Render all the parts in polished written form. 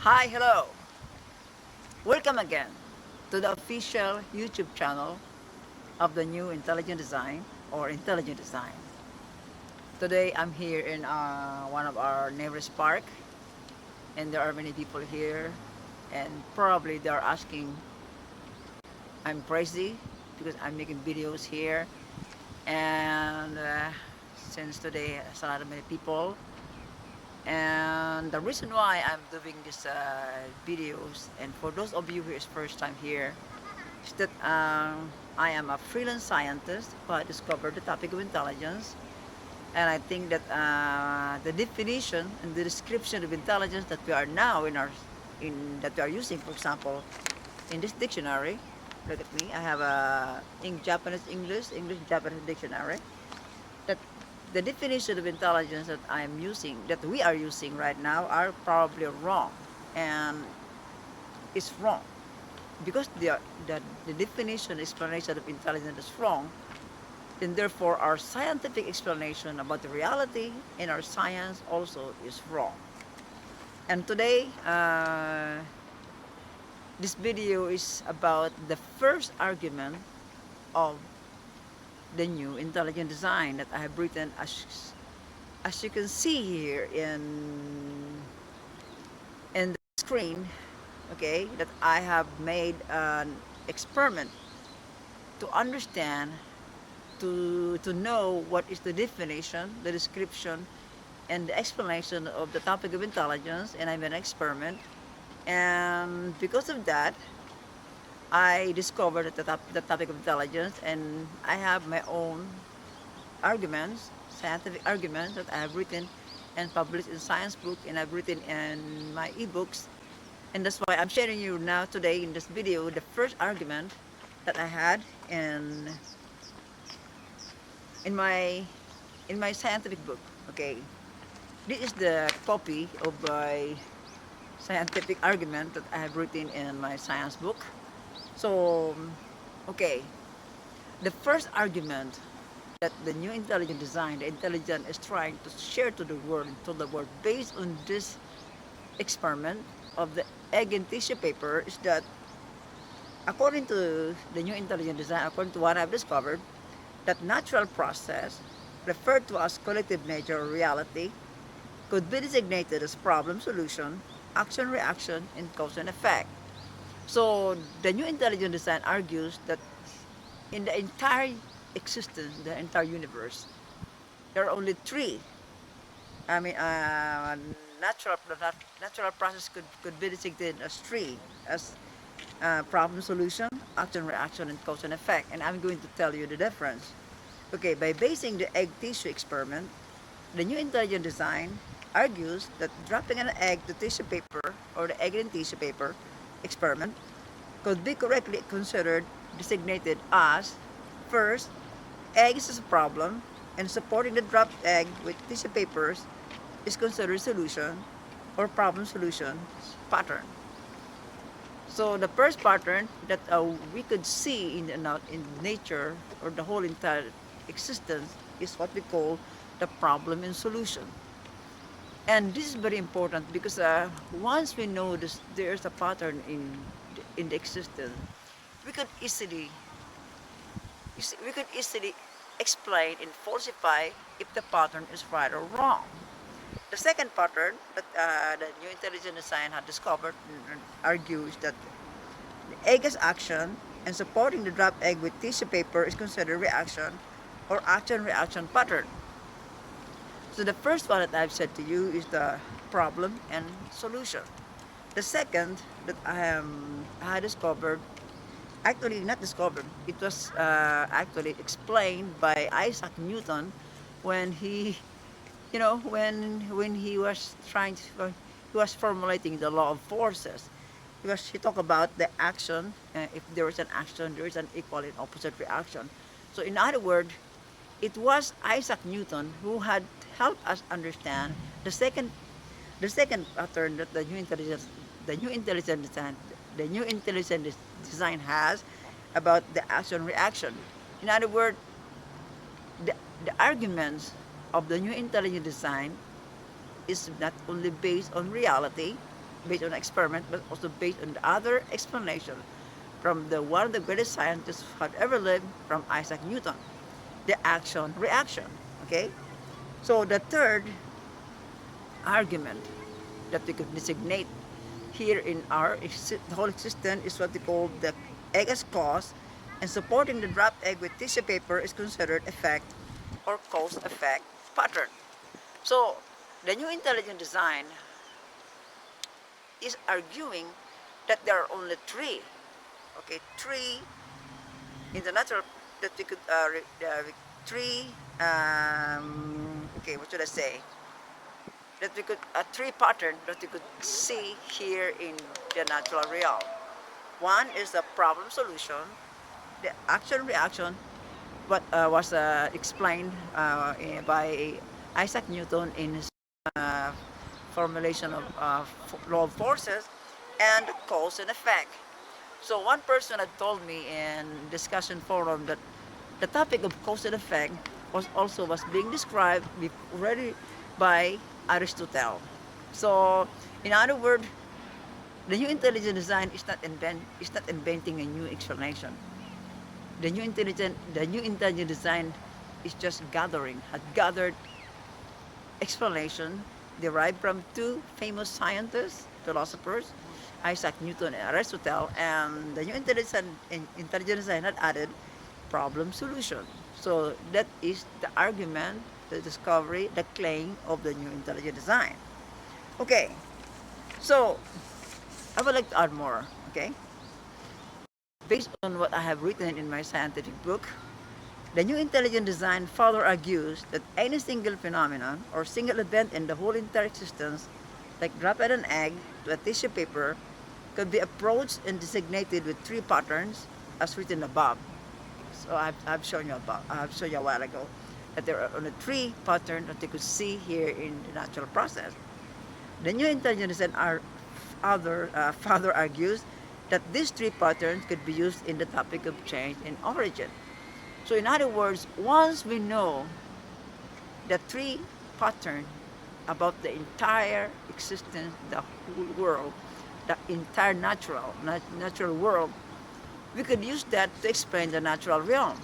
Hi, hello. Welcome again to the official YouTube channel of the new Intelligent Design or Intelligent Design. Today I'm here in one of our neighbor's park, and there are many people here, and probably they're asking I'm crazy because I'm making videos here, and since today there's a lot of many people, and the reason why I'm doing these videos, and for those of you who is first time here, is that I am a freelance scientist who I discovered the topic of intelligence, and I think that the definition and the description of intelligence that we are now in that we are using, for example, in this dictionary. Look at me. I have a Japanese English Japanese dictionary. That the definition of intelligence that I'm using, that we are using right now, are probably wrong, and it's wrong because the definition explanation of intelligence is wrong, then therefore our scientific explanation about the reality in our science also is wrong. And today, this video is about the first argument of the new intelligent design that I have written, as you can see here in the screen, okay, that I have made an experiment to understand, to know what is the definition, the description, and the explanation of the topic of intelligence, and I made an experiment. And because of that, I discovered the topic of intelligence, and I have my own arguments, scientific arguments that I have written and published in science book, and I've written in my ebooks. And that's why I'm sharing you now today in this video the first argument that I had in my in my scientific book. Okay, this is the copy of my scientific argument that I have written in my science book. So, okay, the first argument that the new intelligent design, the intelligent is trying to share to the world, based on this experiment of the egg and tissue paper, is that according to the new intelligent design, according to what I've discovered, that natural process, referred to as collective nature or reality, could be designated as problem solution, action reaction, and cause and effect. So the new intelligent design argues that in the entire existence, the entire universe, there are only three. I mean, natural natural process could be designated as three, as problem solution, action reaction, and cause and effect. And I'm going to tell you the difference. Okay, by basing the egg tissue experiment, the new intelligent design argues that dropping an egg to tissue paper, or the egg in tissue paper experiment, could be correctly considered designated as: first, eggs is a problem, and supporting the dropped egg with tissue papers is considered solution or problem solution pattern. So the first pattern that we could see in nature, or the whole entire existence, is what we call the problem and solution. And this is very important because once we know this, there's a pattern in the existence, we could easily we could easily explain and falsify if the pattern is right or wrong. The second pattern that the new intelligent design had discovered argues that the egg is action, and supporting the dropped egg with tissue paper is considered reaction or action-reaction pattern. So the first one that I've said to you is the problem and solution. The second that I discovered, actually not discovered, it was actually explained by Isaac Newton when he was he was formulating the law of forces. He talked about the action. If there is an action, there is an equal and opposite reaction. So in other words, it was Isaac Newton who had helped us understand the second pattern that the new intelligent design has about the action reaction. In other words, the, the arguments of the new intelligent design is not only based on reality, based on experiment, but also based on the other explanation from the one of the greatest scientists who had ever lived, from Isaac Newton, the action reaction. Okay, so the third argument that we could designate here in our the whole existence is what we call the egg as cause, and supporting the dropped egg with tissue paper is considered effect or cause effect pattern. So the new intelligent design is arguing that there are only three, okay, three in the natural that we could three okay, what should I say, that we could a three pattern that we could see here in the natural realm. One is the problem solution, the action reaction, what was explained by Isaac Newton in his uh, formulation of law of forces, and cause and effect. So one person had told me in discussion forum that the topic of cause and effect was being described already by Aristotle. So in other words, the new intelligent design is not inventing a new explanation. The new intelligent design is just had gathered explanation derived from two famous scientists, philosophers, Isaac Newton and Aristotle, and the new intelligent design had added problem solution. So that is the argument, the discovery, the claim of the new intelligent design. Okay, so I would like to add more. Okay, based on what I have written in my scientific book, the new intelligent design further argues that any single phenomenon or single event in the whole entire existence, like dropping an egg to a tissue paper, could be approached and designated with three patterns as written above. So I've shown you above. I've shown you a while ago that there are only three patterns that you could see here in the natural process. The new intelligent design further argues that these three patterns could be used in the topic of change in origin. So in other words, once we know the three pattern about the entire existence, the whole world, the entire natural world, we could use that to explain the natural realm.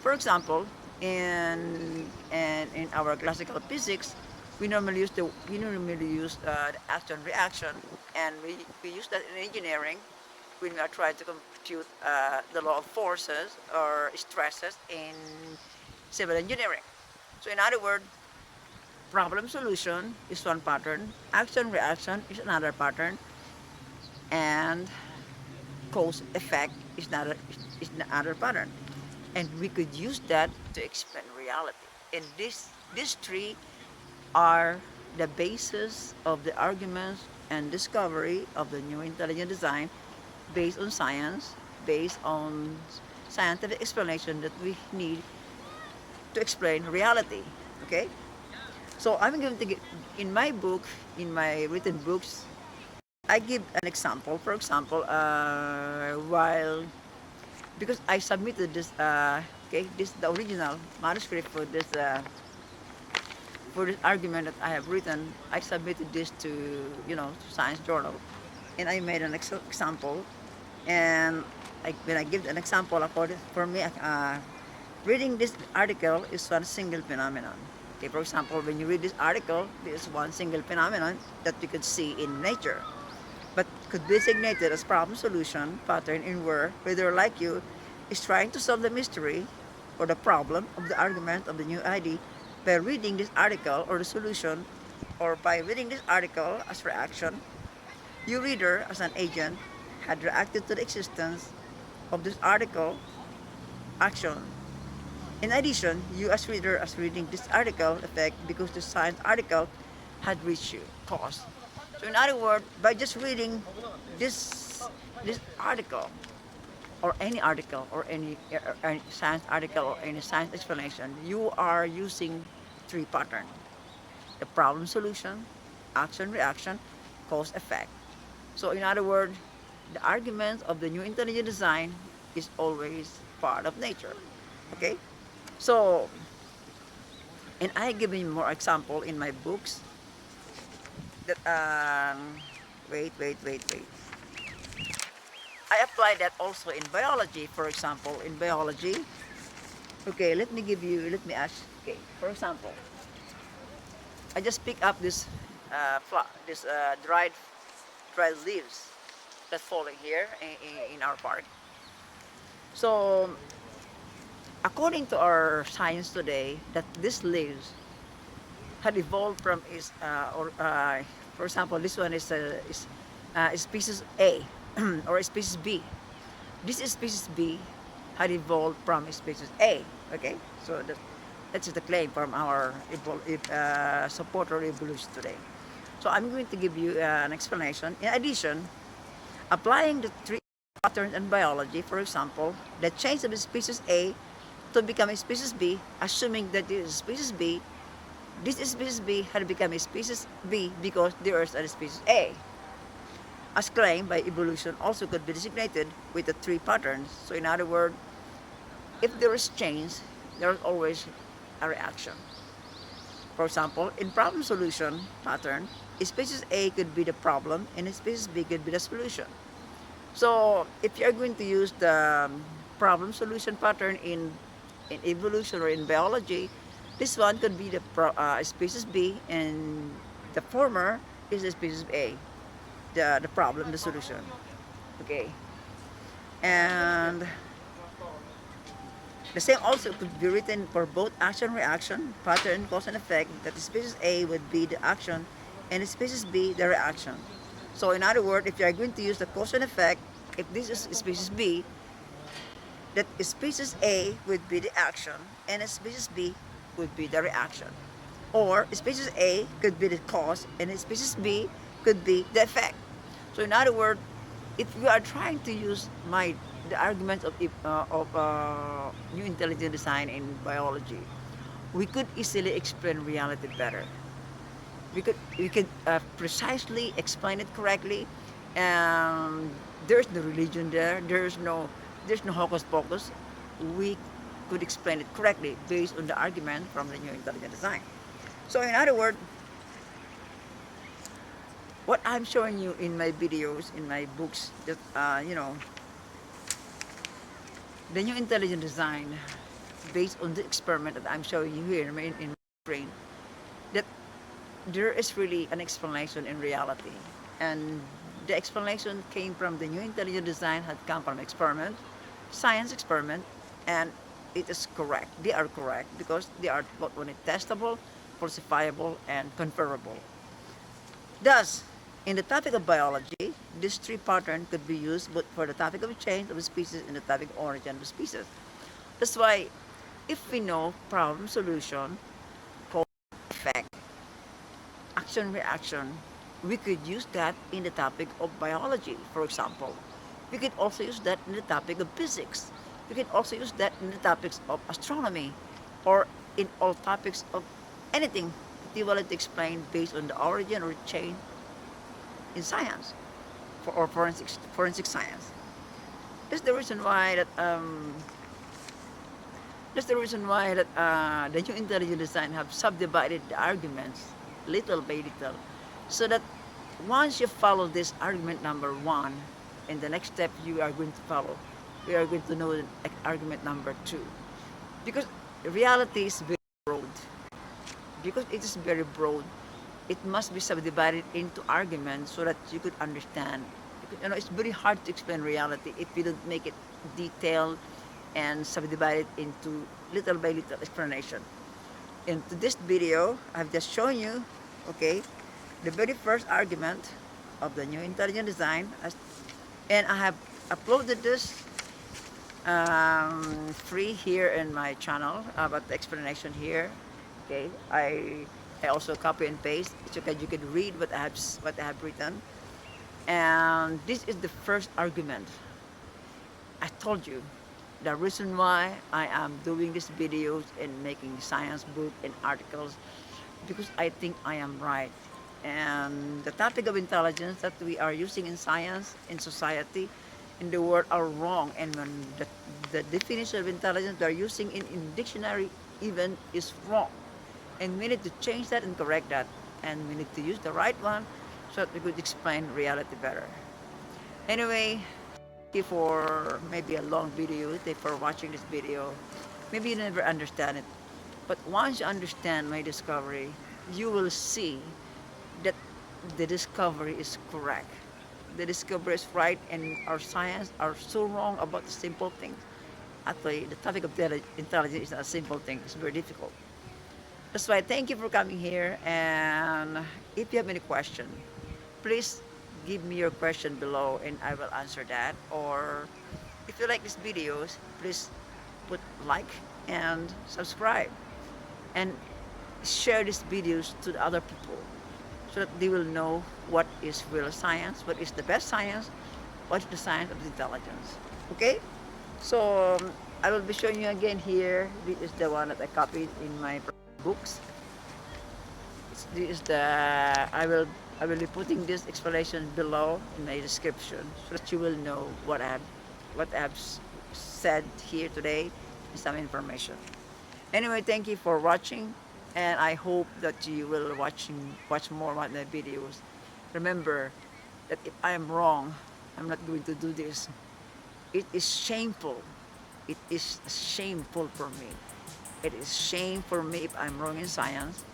For example, in our classical physics, we normally use the action reaction, and we use that in engineering when we are trying to compute the law of forces or stresses in civil engineering. So in other words, problem solution is one pattern, action reaction is another pattern, and cause effect is another pattern. And we could use that to explain reality. And these three are the basis of the arguments and discovery of the new intelligent design, based on science, based on scientific explanation that we need to explain reality. Okay? So I'm going to get in my book, in my written books, I give an example. For example, while because I submitted this, this the original manuscript for this argument that I have written. I submitted this to Science Journal, and I made an example. And when I give an example, for me, reading this article is one single phenomenon. Okay, for example, when you read this article, this is one single phenomenon that you could see in nature, but could be designated as problem solution pattern in where reader like you is trying to solve the mystery or the problem of the argument of the new idea by reading this article or the solution, or by reading this article as reaction. You reader as an agent had reacted to the existence of this article action. In addition, you as reader as reading this article effect because the science article had reached you cause. So in other words, by just reading this article or any article or any science article or any science explanation, you are using three patterns: the problem solution, action reaction, cause effect. So in other words, the argument of the new intelligent design is always part of nature. Okay? So, and I give you more example in my books that wait. I apply that also in biology. For example, in biology, okay, let me ask, okay, for example, I just pick up this dried leaves that's falling here in our park. So, according to our science today, that these leaves had evolved from for example, this one is species A or species B. This species B had evolved from species A. Okay, so that's the claim from our supporter evolution today. So I'm going to give you an explanation. In addition, applying the three patterns in biology, for example, the change of species A to become a species B, assuming that this is species B, this species B had become a species B because there is a species A. As claimed by evolution, also could be designated with the three patterns. So in other words, if there is change, there is always a reaction. For example, in problem solution pattern, species A could be the problem and species B could be the solution. So if you are going to use the problem solution pattern in evolution or in biology, this one could be the species B and the former is the species A, the problem, the solution. Okay. And the same also could be written for both action reaction, pattern, cause and effect, that the species A would be the action and the species B the reaction. So in other words, if you are going to use the cause and effect, if this is species B, that species A would be the action and species B would be the reaction. Or species A could be the cause and species B could be the effect. So in other words, if we are trying to use the arguments of new intelligent design in biology, we could easily explain reality better. We could precisely explain it correctly, and there's no religion there. There's no hocus pocus. We could explain it correctly based on the argument from the new intelligent design. So in other words, what I'm showing you in my videos, in my books, that the new intelligent design, based on the experiment that I'm showing you here in my brain, that there is really an explanation in reality, and the explanation came from the new intelligent design had come from experiment, science experiment, and it is correct. They are correct because they are both testable, falsifiable, and confirmable. Thus, in the topic of biology, this three pattern could be used both for the topic of change of a species and the topic of origin of a species. That's why, if we know problem solution, cause effect, action reaction, we could use that in the topic of biology, for example. We could also use that in the topic of physics. We could also use that in the topics of astronomy, or in all topics of anything that you wanted to explain based on the origin or change in science, or forensic science. That's the reason why the new intelligent design have subdivided the arguments little by little, so that once you follow this argument number one, in the next step you are going to follow, we are going to know the argument number two, because reality is very broad. Because it is very broad, it must be subdivided into arguments so that you could understand. It's very hard to explain reality if you don't make it detailed and subdivide it into little by little explanation. In this video, I've just shown you, okay, the very first argument of the new intelligent design, and I have uploaded this free here in my channel about the explanation here. Okay, I also copy and paste so that you can read what I have written. And this is the first argument. I told you the reason why I am doing these videos and making science book and articles, because I think I am right. And the topic of intelligence that we are using in science, in society, in the world are wrong. And when the definition of intelligence they are using in dictionary even is wrong. And we need to change that and correct that. And we need to use the right one so that we could explain reality better. Anyway, thank you for maybe a long video. Thank you for watching this video. Maybe you never understand it, but once you understand my discovery, you will see that the discovery is correct. The discovery is right, and our science are so wrong about the simple things. Actually, the topic of intelligence is not a simple thing. It's very difficult. That's why thank you for coming here. And if you have any question, please give me your question below and I will answer that. Or if you like these videos, please put like and subscribe and share these videos to the other people so that they will know what is real science, what is the best science, what is the science of intelligence. Okay? So I will be showing you again here. This is the one that I copied in my books. This is the I will be putting this explanation below in my description so that you will know what I've said here today and some information. Anyway, thank you for watching, and I hope that you will watch more of my videos. Remember that if I am wrong, I'm not going to do this. It is shameful. It is shameful for me. It is shame for me if I'm wrong in science.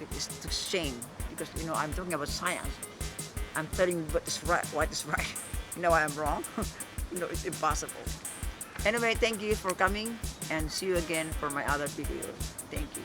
It is to shame because I'm talking about science. I'm telling you what is right. I'm wrong. It's impossible. Anyway, thank you for coming and see you again for my other videos. Thank you.